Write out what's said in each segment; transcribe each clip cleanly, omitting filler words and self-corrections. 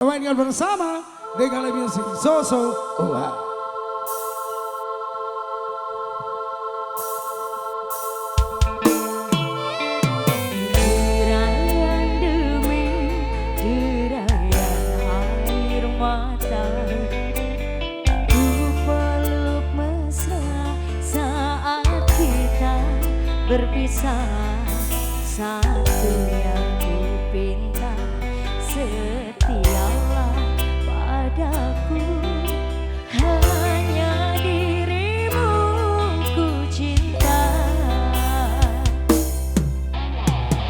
Mainkan bersama Tegalharjo Musik. So. Berpisah, satu yang ku pinta, setialah padaku. Hanya dirimu ku cinta.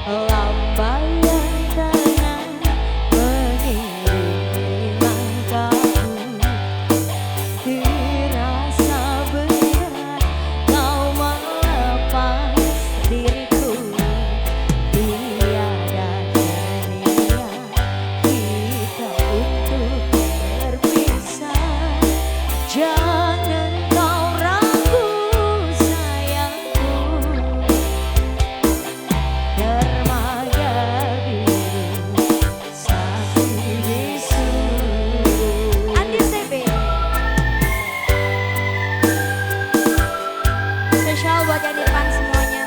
Lambaian tangan mengiringi langkahku, terasa berat kau melepas diriku. Tiada dunia kita untuk berpisah. Jangan kau ragu sayangku. Dermaga biru saksi bisu. Andi CB spesial buat yang di depan semuanya.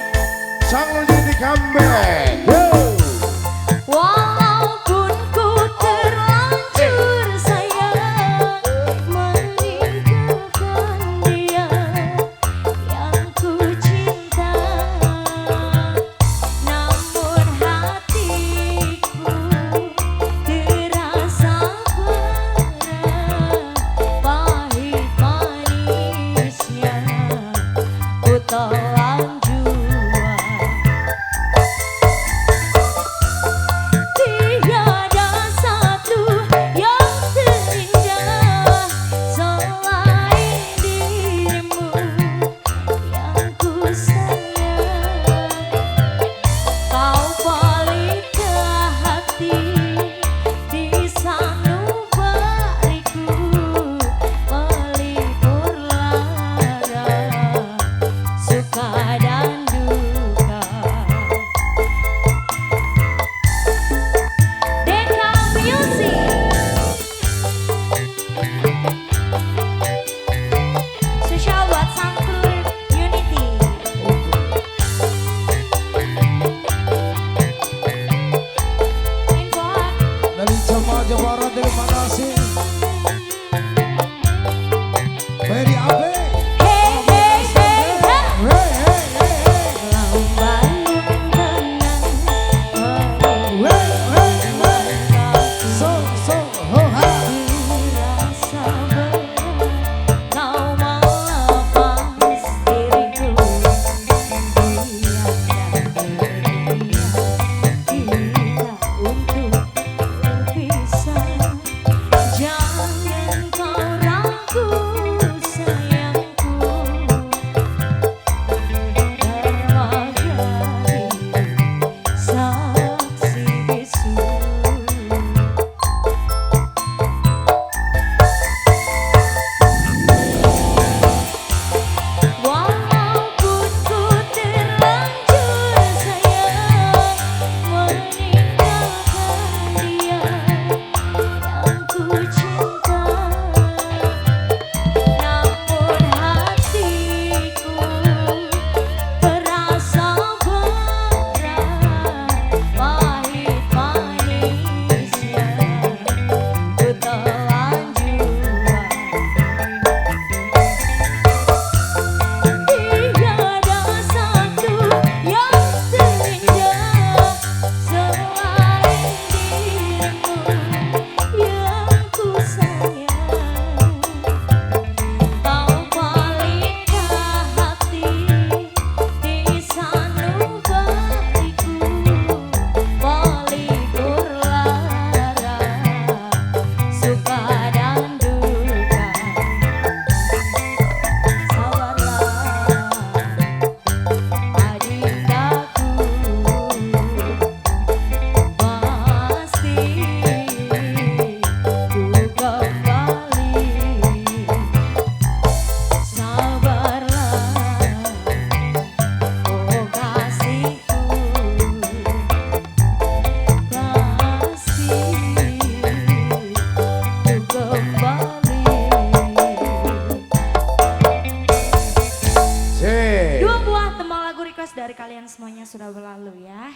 Sangklur jadi comeback. Walaupun ku terlanjur sayang meninggalkan dia yang ku cinta, namun hatiku terasa berat, pahit manisnya ku telan jua. Tiada satu yang terindah selain dirimu yang ku sayang. Kau pelita hati di sanubariku, pelipur lara suka dan duka. Deka Musik spesial buat Sangklur Unity. Info Dari Dermaga Barat, terima kasih. Very Abe. Lambaian tangan So. terasa berat kau melepas diriku. Tiada dunia kita untuk berpisah. Jangan request dari kalian semuanya sudah berlalu ya.